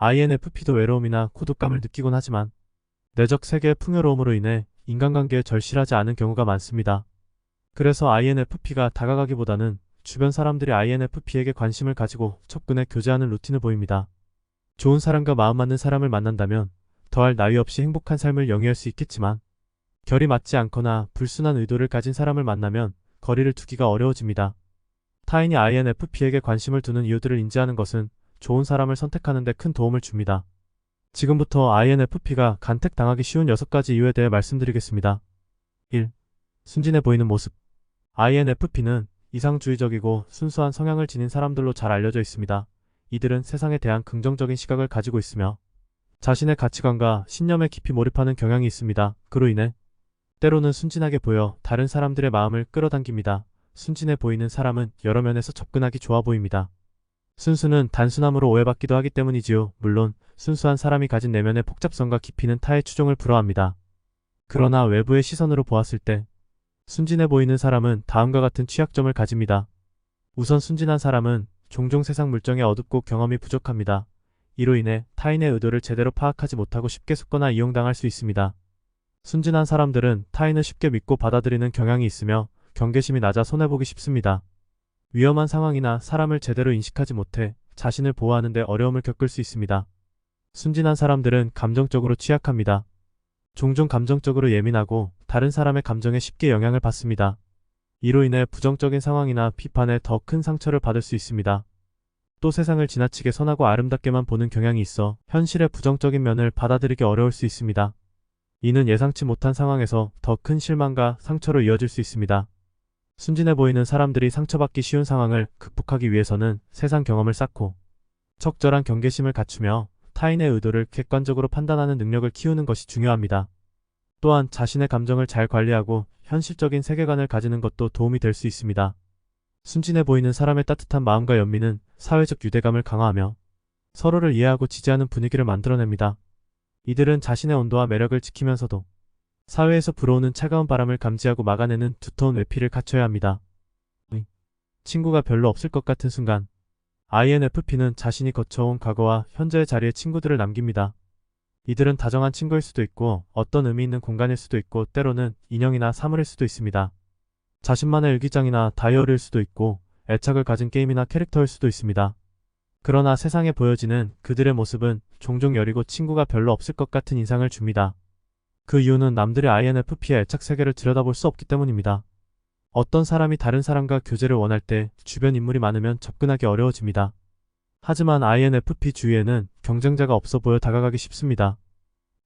INFP도 외로움이나孤独감을 느끼곤 하지만 내적 세계의 풍요로움으로 인해 인간관계에 절실하지 않은 경우가 많습니다. 그래서 INFP가 다가가기보다는 주변 사람들이 INFP에게 관심을 가지고 접근해 교제하는 루틴을 보입니다. 좋은 사람과 마음 맞는 사람을 만난다면 더할 나위 없이 행복한 삶을 영위할 수 있겠지만 결이 맞지 않거나 불순한 의도를 가진 사람을 만나면 거리를 두기가 어려워집니다. 타인이 INFP에게 관심을 두는 이유들을 인지하는 것은 좋은 사람을 선택하는 데 큰 도움을 줍니다. 지금부터 INFP가 간택당하기 쉬운 6가지 이유에 대해 말씀드리겠습니다. 1. 순진해 보이는 모습. INFP는 이상주의적이고 순수한 성향을 지닌 사람들로 잘 알려져 있습니다. 이들은 세상에 대한 긍정적인 시각을 가지고 있으며 자신의 가치관과 신념에 깊이 몰입하는 경향이 있습니다. 그로 인해 때로는 순진하게 보여 다른 사람들의 마음을 끌어당깁니다. 순진해 보이는 사람은 여러 면에서 접근하기 좋아 보입니다. 순수는 단순함으로 오해받기도 하기 때문이지요. 물론 순수한 사람이 가진 내면의 복잡성과 깊이는 타의 추종을 불허합니다. 그러나 외부의 시선으로 보았을 때 순진해 보이는 사람은 다음과 같은 취약점을 가집니다. 우선 순진한 사람은 종종 세상 물정에 어둡고 경험이 부족합니다. 이로 인해 타인의 의도를 제대로 파악하지 못하고 쉽게 속거나 이용당할 수 있습니다. 순진한 사람들은 타인을 쉽게 믿고 받아들이는 경향이 있으며 경계심이 낮아 손해보기 쉽습니다. 위험한 상황이나 사람을 제대로 인식하지 못해 자신을 보호하는 데 어려움을 겪을 수 있습니다. 순진한 사람들은 감정적으로 취약합니다. 종종 감정적으로 예민하고 다른 사람의 감정에 쉽게 영향을 받습니다. 이로 인해 부정적인 상황이나 비판에 더 큰 상처를 받을 수 있습니다. 또 세상을 지나치게 선하고 아름답게만 보는 경향이 있어 현실의 부정적인 면을 받아들이기 어려울 수 있습니다. 이는 예상치 못한 상황에서 더 큰 실망과 상처로 이어질 수 있습니다. 순진해 보이는 사람들이 상처받기 쉬운 상황을 극복하기 위해서는 세상 경험을 쌓고 적절한 경계심을 갖추며 타인의 의도를 객관적으로 판단하는 능력을 키우는 것이 중요합니다. 또한 자신의 감정을 잘 관리하고 현실적인 세계관을 가지는 것도 도움이 될 수 있습니다. 순진해 보이는 사람의 따뜻한 마음과 연민은 사회적 유대감을 강화하며 서로를 이해하고 지지하는 분위기를 만들어냅니다. 이들은 자신의 온도와 매력을 지키면서도 사회에서 불어오는 차가운 바람을 감지하고 막아내는 두터운 외피를 갖춰야 합니다. 친구가 별로 없을 것 같은 순간 INFP는 자신이 거쳐온 과거와 현재의 자리에 친구들을 남깁니다. 이들은 다정한 친구일 수도 있고 어떤 의미 있는 공간일 수도 있고 때로는 인형이나 사물일 수도 있습니다. 자신만의 일기장이나 다이어리일 수도 있고 애착을 가진 게임이나 캐릭터일 수도 있습니다. 그러나 세상에 보여지는 그들의 모습은 종종 여리고 친구가 별로 없을 것 같은 인상을 줍니다. 그 이유는 남들의 INFP의 애착 세계를 들여다볼 수 없기 때문입니다. 어떤 사람이 다른 사람과 교제를 원할 때 주변 인물이 많으면 접근하기 어려워집니다. 하지만 INFP 주위에는 경쟁자가 없어 보여 다가가기 쉽습니다.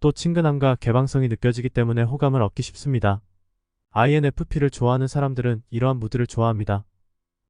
또 친근함과 개방성이 느껴지기 때문에 호감을 얻기 쉽습니다. INFP를 좋아하는 사람들은 이러한 무드를 좋아합니다.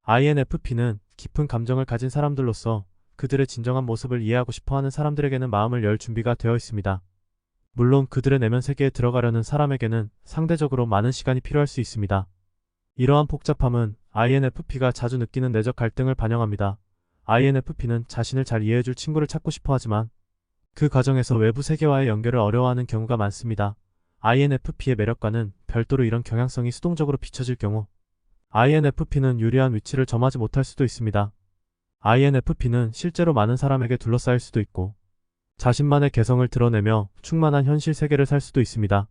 INFP는 깊은 감정을 가진 사람들로서 그들의 진정한 모습을 이해하고 싶어하는 사람들에게는 마음을 열 준비가 되어 있습니다. 물론 그들의 내면 세계에 들어가려는 사람에게는 상대적으로 많은 시간이 필요할 수 있습니다. 이러한 복잡함은 INFP가 자주 느끼는 내적 갈등을 반영합니다. INFP는 자신을 잘 이해해줄 친구를 찾고 싶어 하지만 그 과정에서 외부 세계와의 연결을 어려워하는 경우가 많습니다. INFP의 매력과는 별도로 이런 경향성이 수동적으로 비춰질 경우 INFP는 유리한 위치를 점하지 못할 수도 있습니다. INFP는 실제로 많은 사람에게 둘러싸일 수도 있고 자신만의 개성을 드러내며 충만한 현실 세계를 살 수도 있습니다.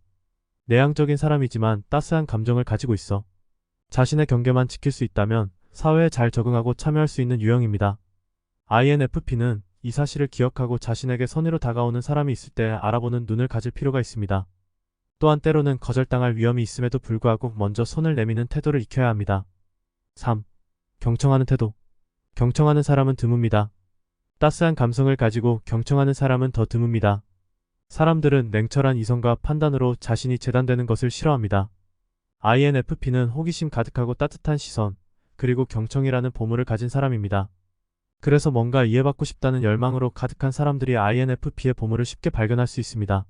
내향적인 사람이지만 따스한 감정을 가지고 있어 자신의 경계만 지킬 수 있다면 사회에 잘 적응하고 참여할 수 있는 유형입니다. INFP는 이 사실을 기억하고 자신에게 선의로 다가오는 사람이 있을 때 알아보는 눈을 가질 필요가 있습니다. 또한 때로는 거절당할 위험이 있음에도 불구하고 먼저 손을 내미는 태도를 익혀야 합니다. 3. 경청하는 태도. 경청하는 사람은 드뭅니다. 따스한 감성을 가지고 경청하는 사람은 더 드뭅니다. 사람들은 냉철한 이성과 판단으로 자신이 재단되는 것을 싫어합니다. INFP는 호기심 가득하고 따뜻한 시선, 그리고 경청이라는 보물을 가진 사람입니다. 그래서 뭔가 이해받고 싶다는 열망으로 가득한 사람들이 INFP의 보물을 쉽게 발견할 수 있습니다.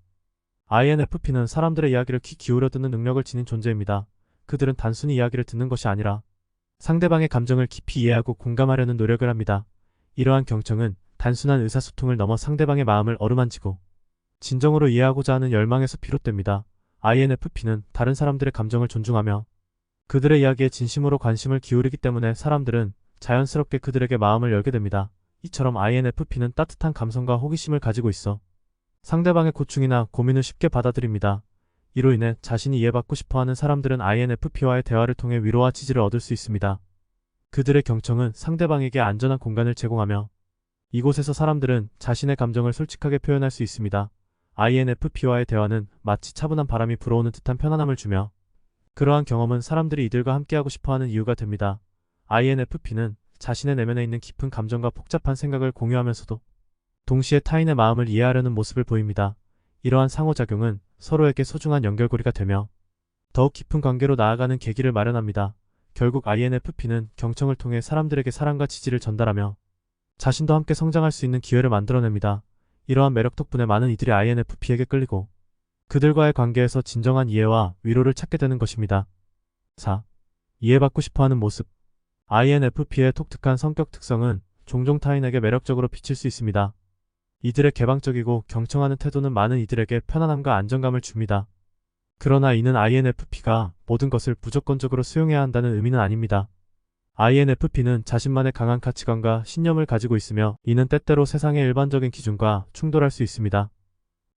INFP는 사람들의 이야기를 귀 기울여 듣는 능력을 지닌 존재입니다. 그들은 단순히 이야기를 듣는 것이 아니라 상대방의 감정을 깊이 이해하고 공감하려는 노력을 합니다. 이러한 경청은 단순한 의사소통을 넘어 상대방의 마음을 어루만지고 진정으로 이해하고자 하는 열망에서 비롯됩니다. INFP는 다른 사람들의 감정을 존중하며 그들의 이야기에 진심으로 관심을 기울이기 때문에 사람들은 자연스럽게 그들에게 마음을 열게 됩니다. 이처럼 INFP는 따뜻한 감성과 호기심을 가지고 있어 상대방의 고충이나 고민을 쉽게 받아들입니다. 이로 인해 자신이 이해받고 싶어하는 사람들은 INFP와의 대화를 통해 위로와 지지를 얻을 수 있습니다. 그들의 경청은 상대방에게 안전한 공간을 제공하며 이곳에서 사람들은 자신의 감정을 솔직하게 표현할 수 있습니다. INFP와의 대화는 마치 차분한 바람이 불어오는 듯한 편안함을 주며 그러한 경험은 사람들이 이들과 함께하고 싶어하는 이유가 됩니다. INFP는 자신의 내면에 있는 깊은 감정과 복잡한 생각을 공유하면서도 동시에 타인의 마음을 이해하려는 모습을 보입니다. 이러한 상호작용은 서로에게 소중한 연결고리가 되며 더욱 깊은 관계로 나아가는 계기를 마련합니다. 결국 INFP는 경청을 통해 사람들에게 사랑과 지지를 전달하며 자신도 함께 성장할 수 있는 기회를 만들어냅니다. 이러한 매력 덕분에 많은 이들이 INFP에게 끌리고 그들과의 관계에서 진정한 이해와 위로를 찾게 되는 것입니다. 4. 이해받고 싶어하는 모습. INFP의 독특한 성격 특성은 종종 타인에게 매력적으로 비칠 수 있습니다. 이들의 개방적이고 경청하는 태도는 많은 이들에게 편안함과 안정감을 줍니다. 그러나 이는 INFP가 모든 것을 무조건적으로 수용해야 한다는 의미는 아닙니다. INFP는 자신만의 강한 가치관과 신념을 가지고 있으며 이는 때때로 세상의 일반적인 기준과 충돌할 수 있습니다.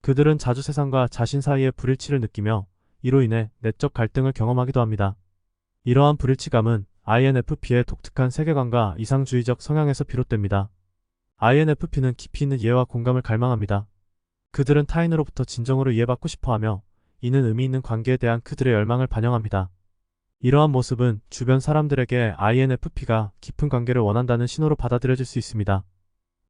그들은 자주 세상과 자신 사이의 불일치를 느끼며 이로 인해 내적 갈등을 경험하기도 합니다. 이러한 불일치감은 INFP의 독특한 세계관과 이상주의적 성향에서 비롯됩니다. INFP는 깊이 있는 이해와 공감을 갈망합니다. 그들은 타인으로부터 진정으로 이해받고 싶어하며 이는 의미 있는 관계에 대한 그들의 열망을 반영합니다. 이러한 모습은 주변 사람들에게 INFP가 깊은 관계를 원한다는 신호로 받아들여질 수 있습니다.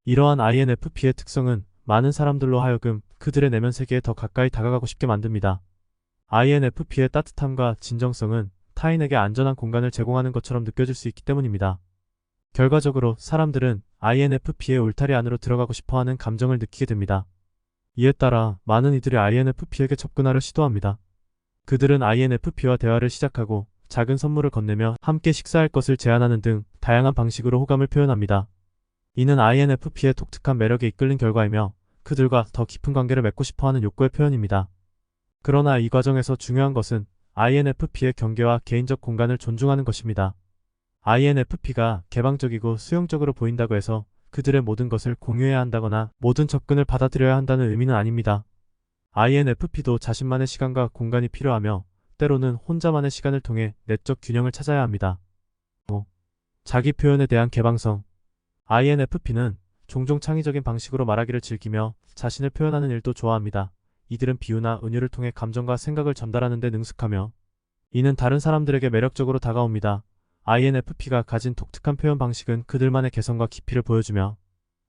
이러한 INFP의 특성은 많은 사람들로 하여금 그들의 내면 세계에 더 가까이 다가가고 싶게 만듭니다. INFP의 따뜻함과 진정성은 타인에게 안전한 공간을 제공하는 것처럼 느껴질 수 있기 때문입니다. 결과적으로 사람들은 INFP의 울타리 안으로 들어가고 싶어하는 감정을 느끼게 됩니다. 이에 따라 많은 이들이 INFP에게 접근하려 시도합니다. 그들은 INFP와 대화를 시작하고 작은 선물을 건네며 함께 식사할 것을 제안하는 등 다양한 방식으로 호감을 표현합니다. 이는 INFP의 독특한 매력에 이끌린 결과이며 그들과 더 깊은 관계를 맺고 싶어하는 욕구의 표현입니다. 그러나 이 과정에서 중요한 것은 INFP의 경계와 개인적 공간을 존중하는 것입니다. INFP가 개방적이고 수용적으로 보인다고 해서 그들의 모든 것을 공유해야 한다거나 모든 접근을 받아들여야 한다는 의미는 아닙니다. INFP도 자신만의 시간과 공간이 필요하며 때로는 혼자만의 시간을 통해 내적 균형을 찾아야 합니다. 5. 자기 표현에 대한 개방성. INFP는 종종 창의적인 방식으로 말하기를 즐기며 자신을 표현하는 일도 좋아합니다. 이들은 비유나 은유를 통해 감정과 생각을 전달하는 데 능숙하며 이는 다른 사람들에게 매력적으로 다가옵니다. INFP가 가진 독특한 표현 방식은 그들만의 개성과 깊이를 보여주며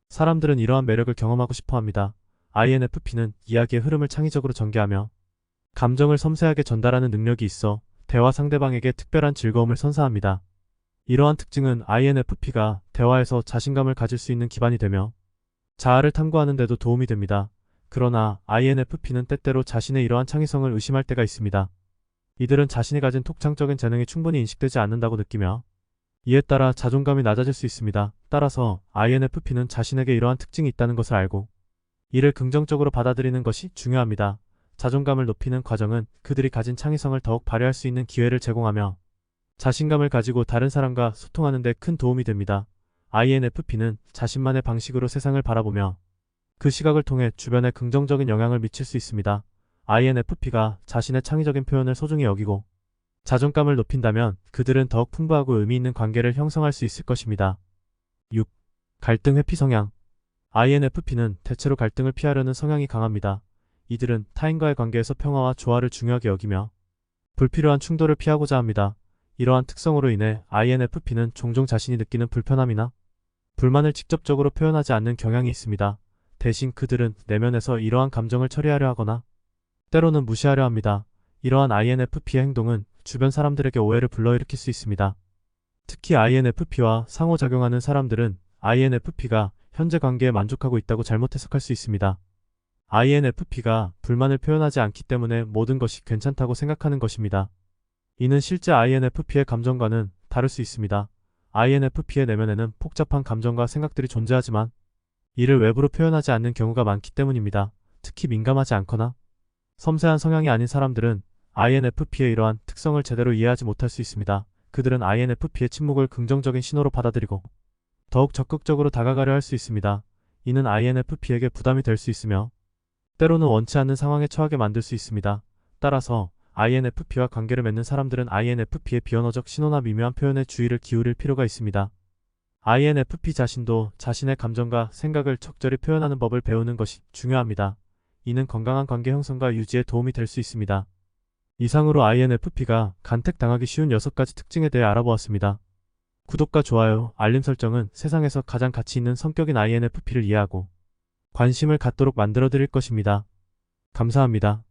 사람들은 이러한 매력을 경험하고 싶어합니다. INFP는 이야기의 흐름을 창의적으로 전개하며 감정을 섬세하게 전달하는 능력이 있어 대화 상대방에게 특별한 즐거움을 선사합니다. 이러한 특징은 INFP가 대화에서 자신감을 가질 수 있는 기반이 되며 자아를 탐구하는 데도 도움이 됩니다. 그러나 INFP는 때때로 자신의 이러한 창의성을 의심할 때가 있습니다. 이들은 자신이 가진 독창적인 재능이 충분히 인식되지 않는다고 느끼며 이에 따라 자존감이 낮아질 수 있습니다. 따라서 INFP는 자신에게 이러한 특징이 있다는 것을 알고 이를 긍정적으로 받아들이는 것이 중요합니다. 자존감을 높이는 과정은 그들이 가진 창의성을 더욱 발휘할 수 있는 기회를 제공하며 자신감을 가지고 다른 사람과 소통하는 데 큰 도움이 됩니다. INFP는 자신만의 방식으로 세상을 바라보며 그 시각을 통해 주변에 긍정적인 영향을 미칠 수 있습니다. INFP가 자신의 창의적인 표현을 소중히 여기고 자존감을 높인다면 그들은 더욱 풍부하고 의미 있는 관계를 형성할 수 있을 것입니다. 6. 갈등 회피 성향. INFP는 대체로 갈등을 피하려는 성향이 강합니다. 이들은 타인과의 관계에서 평화와 조화를 중요하게 여기며 불필요한 충돌을 피하고자 합니다. 이러한 특성으로 인해 INFP는 종종 자신이 느끼는 불편함이나 불만을 직접적으로 표현하지 않는 경향이 있습니다. 대신 그들은 내면에서 이러한 감정을 처리하려 하거나 때로는 무시하려 합니다. 이러한 INFP의 행동은 주변 사람들에게 오해를 불러일으킬 수 있습니다. 특히 INFP와 상호작용하는 사람들은 INFP가 현재 관계에 만족하고 있다고 잘못 해석할 수 있습니다. INFP가 불만을 표현하지 않기 때문에 모든 것이 괜찮다고 생각하는 것입니다. 이는 실제 INFP의 감정과는 다를 수 있습니다. INFP의 내면에는 복잡한 감정과 생각들이 존재하지만 이를 외부로 표현하지 않는 경우가 많기 때문입니다. 특히 민감하지 않거나 섬세한 성향이 아닌 사람들은 INFP의 이러한 특성을 제대로 이해하지 못할 수 있습니다. 그들은 INFP의 침묵을 긍정적인 신호로 받아들이고 더욱 적극적으로 다가가려 할 수 있습니다. 이는 INFP에게 부담이 될 수 있으며 때로는 원치 않는 상황에 처하게 만들 수 있습니다. 따라서 INFP와 관계를 맺는 사람들은 INFP의 비언어적 신호나 미묘한 표현에 주의를 기울일 필요가 있습니다. INFP 자신도 자신의 감정과 생각을 적절히 표현하는 법을 배우는 것이 중요합니다. 이는 건강한 관계 형성과 유지에 도움이 될 수 있습니다. 이상으로 INFP가 간택당하기 쉬운 6가지 특징에 대해 알아보았습니다. 구독과 좋아요, 알림 설정은 세상에서 가장 가치 있는 성격인 INFP를 이해하고 관심을 갖도록 만들어 드릴 것입니다. 감사합니다.